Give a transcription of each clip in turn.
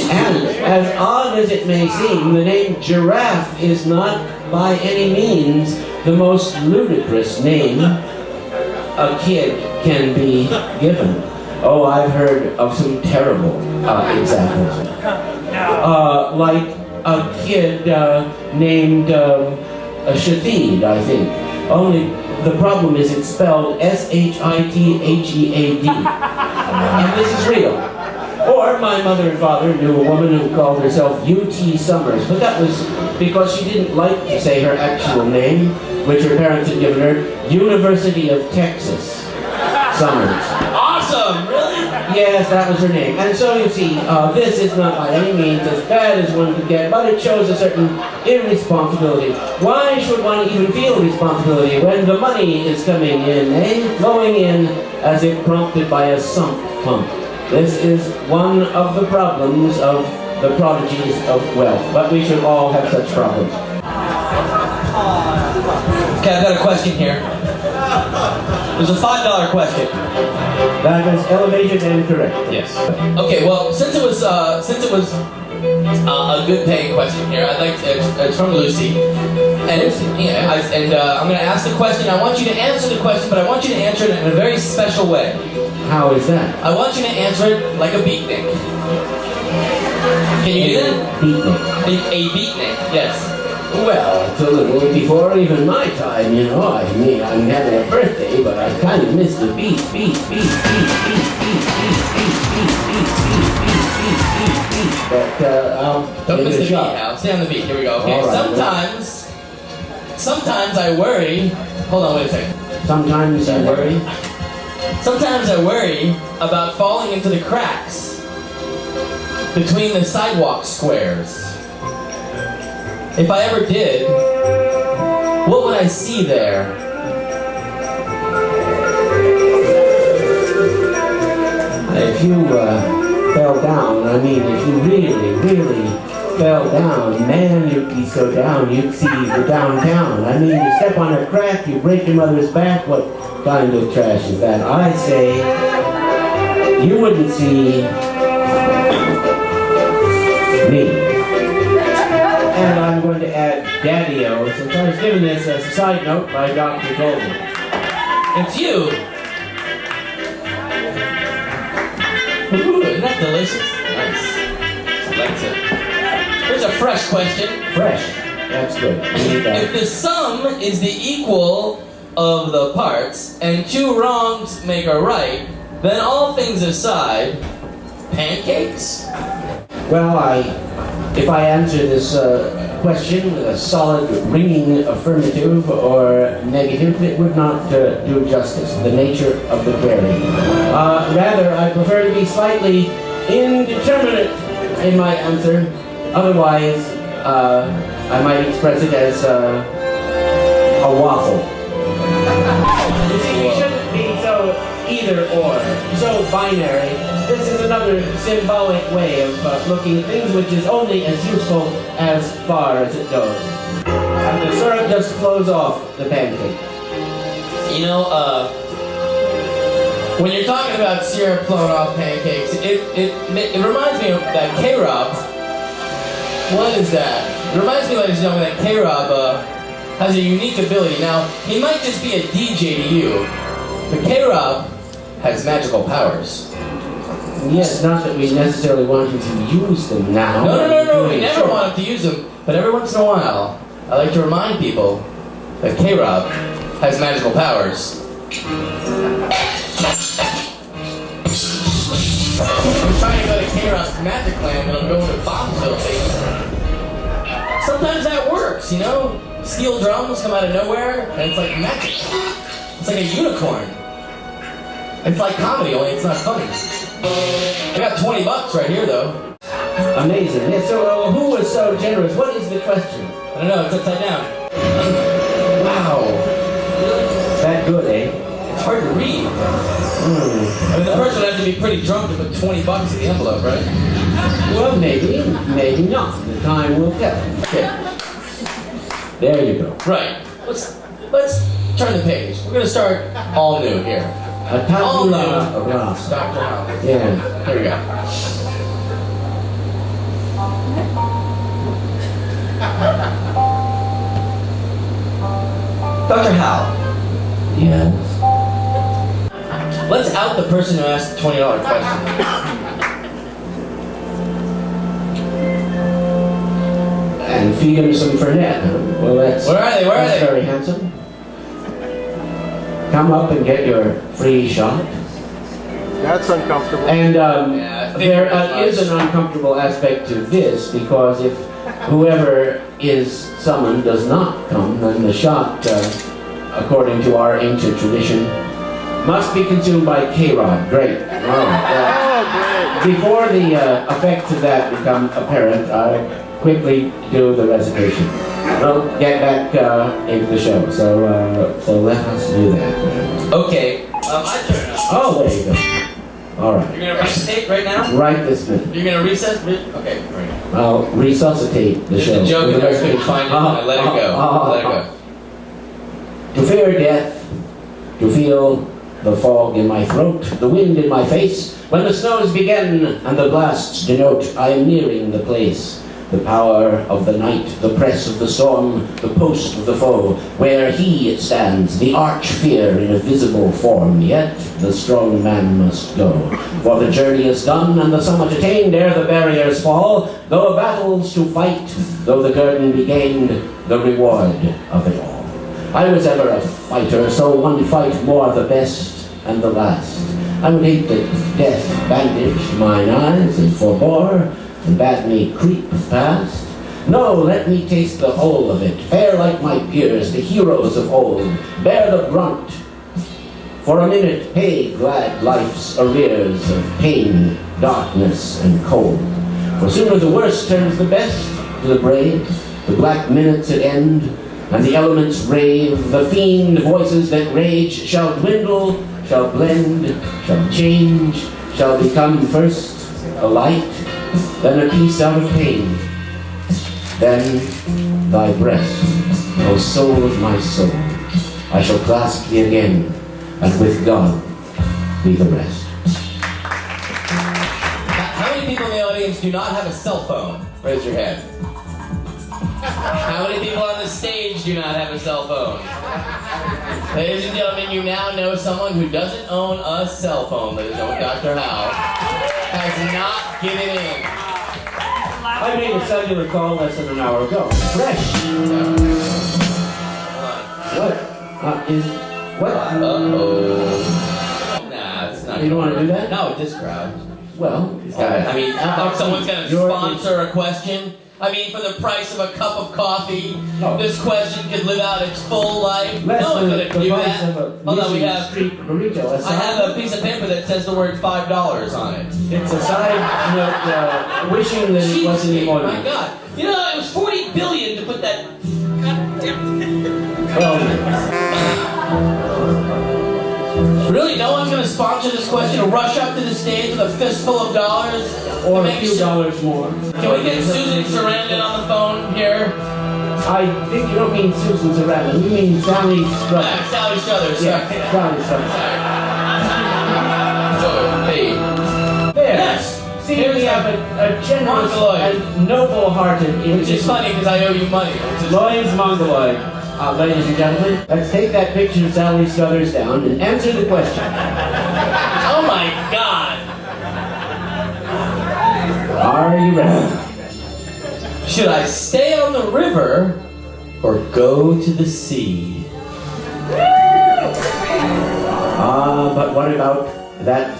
And as odd as it may seem, the name giraffe is not by any means the most ludicrous name a kid can be given. Oh, I've heard of some terrible examples. Like a kid named Shahid, I think. Only the problem is it's spelled S-H-I-T-H-E-A-D. And this is real. Or my mother and father knew a woman who called herself U.T. Summers, but that was because she didn't like to say her actual name, which her parents had given her, University of Texas Summers. Awesome, really? Yes, that was her name. And so you see, this is not by any means as bad as one could get, but it shows a certain irresponsibility. Why should one even feel responsibility when the money is coming in, flowing in as if prompted by a sump pump? This is one of the problems of the prodigies of wealth, but we should all have such problems. Okay, I've got a question here. There's a $5 question. That is elevated and correct. Yes. Okay, well, since it was a good paying question here, I'd like to, it's from Lucy. And I'm going to ask the question. I want you to answer the question, but I want you to answer it in a very special way. How is that? I want you to answer it like a beatnik. Can you do that? Beatnik. A beatnik, yes. Well, it's a little before even my time, you know. I mean, I'm having a birthday, but I kind of missed the beat. But don't miss the beat, Hal. Stay on the beat. Here we go. Okay. Right, sometimes I worry. Hold on, wait a second. Sometimes I worry. Sometimes I worry about falling into the cracks between the sidewalk squares. If I ever did, what would I see there? If you fell down, I mean, if you really fell down, man, you'd be so down, you'd see the downtown. I mean, you step on a crack, you break your mother's back, what kind of trash is that? I say, you wouldn't see me. And I'm going to add DaddyO, since I was given this as a side note by Dr. Golden. It's you! Ooh, isn't that delicious? Nice. I like it. Here's a fresh question. Fresh. That's good. If the sum is the equal of the parts, and two wrongs make a right, then all things aside, pancakes? Well, if I answer this question with a solid, ringing affirmative or negative, it would not do justice to the nature of the query. Rather, I prefer to be slightly indeterminate in my answer. Otherwise, I might express it as a waffle. You see, you shouldn't be so either or, so binary. This is another symbolic way of looking at things, which is only as useful as far as it goes. And the syrup just flows off the pancake. You know, when you're talking about syrup flowing off pancakes, it reminds me of that KroB. What is that? It reminds me, ladies and gentlemen, that KroB has a unique ability. Now, he might just be a DJ to you, but KroB has magical powers. Yes, not that we necessarily want him to use them now. No, we never want him to use them, but every once in a while, I like to remind people that KroB has magical powers. I'm trying to go to KroB's Magic Land, but I'm going to Bombsville, baby. Sometimes that works, you know? Steel drums come out of nowhere, and it's like magic. It's like a unicorn. It's like comedy, only it's not funny. I got $20 right here, though. Amazing. Yeah, so who was so generous? What is the question? I don't know, it's upside down. Wow. That good, eh? It's hard to read. I mean, the person would have to be pretty drunk to put $20 in the envelope, right? Well, maybe not. The time will tell. Okay. There you go. Right. Let's turn the page. We're gonna start all new here. All new. Ross. Dr. Hal. Yeah. Here we go. Dr. Hal. Yes. Let's out the person who asked the $20 question. And feed him some Fernet. Well, that's... Where are they? Where are they? Very handsome. Come up and get your free shot. That's uncomfortable. And there is an uncomfortable aspect to this, because if whoever is summoned does not come, then the shot, according to our ancient tradition, must be consumed by KroB. Great. Great. Before the effects of that become apparent, I'll quickly do the recitation. We'll get back into the show, so let us do that. Okay, I turn it up. Oh, there you go. All right. You're gonna resuscitate right now? Right this minute. You're gonna recess? Okay, right. I'll resuscitate the show. There's a joke in there, I couldn't find it, and I let it go. Let it go. To fear death, to feel the fog in my throat, the wind in my face, when the snows begin and the blasts denote I am nearing the place. The power of the night, the press of the storm, the post of the foe, where he stands, the arch fear in a visible form. Yet the strong man must go, for the journey is done and the summit attained ere the barriers fall. Though battles to fight, though the guerdon be gained, the reward of it all. I was ever a fighter, so one fight more the best and the last. I would hate that death bandaged mine eyes and forbore, and bade me creep past. No, let me taste the whole of it, fare like my peers, the heroes of old, bear the brunt. For a minute pay glad life's arrears of pain, darkness, and cold. For sooner the worst turns the best to the brave, the black minutes at end, and the elements rave, the fiend voices that rage shall dwindle, shall blend, shall change, shall become first a light, then a peace out of pain, then thy breast, O soul of my soul, I shall clasp thee again, and with God be the rest. How many people in the audience do not have a cell phone? Raise your hand. How many people on the stage do not have a cell phone? Ladies and gentlemen, you now know someone who doesn't own a cell phone. Ladies and gentlemen, Dr. Hal has not given in. I made a cellular call less than an hour ago. Fresh. What? What? Uh-oh. Nah, it's not. You don't want to do that? No, this crowd. Well, I mean, someone's going to sponsor a question. I mean, for the price of a cup of coffee, this question could live out its full life. No one's going to do that. Hold on, I have a piece of paper that says the word $5 on it. It's a side note wishing that it wasn't any more. My God. You know, it was $40 billion to put that... Really? No one's going to sponsor this question or rush up to the stage with a fistful of dollars? Or a few dollars more. Can we get Susan Sarandon on the phone here? I think you don't mean Susan Sarandon. You mean Sally Struthers. Sally Struthers. Yeah, Sally Struthers. Hey. There. Yes. See, we have a generous and noble-hearted... Which is funny because I owe you money. Lloyd's Mongoloid. Ladies and gentlemen, let's take that picture of Sally Struthers down and answer the question. Oh my God! Are you ready? Should I stay on the river or go to the sea? But what about that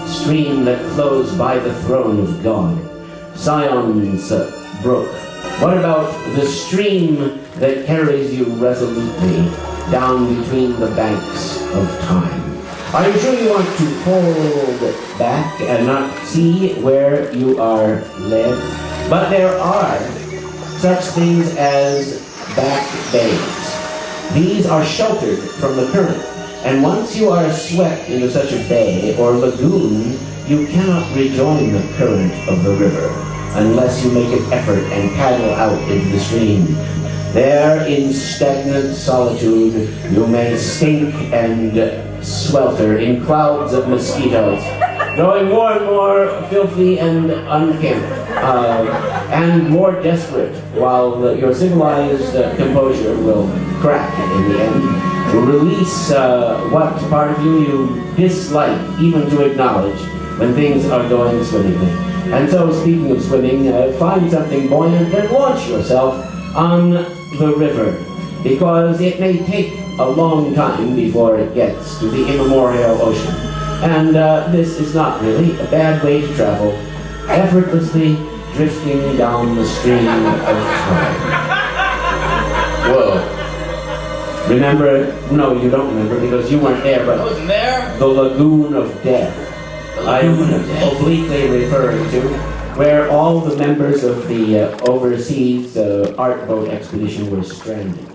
stream that flows by the throne of God? Sion's brook. What about the stream that carries you resolutely down between the banks of time? Are you sure you want to hold back and not see where you are led? But there are such things as back bays. These are sheltered from the current, and once you are swept into such a bay or lagoon, you cannot rejoin the current of the river unless you make an effort and paddle out into the stream. There, in stagnant solitude, you may stink and swelter in clouds of mosquitoes, growing more and more filthy and uncanny. and more desperate, while your civilized composure will crack in the end, release what part of you dislike even to acknowledge when things are going swimmingly. And so, speaking of swimming, find something buoyant and launch yourself on the river, because it may take a long time before it gets to the immemorial ocean. And this is not really a bad way to travel, effortlessly drifting down the stream of time. Whoa. Remember, no, you don't remember because you weren't there, but I wasn't there. the Lagoon of Death. I'm obliquely referring to, where all the members of the overseas art boat expedition were stranded.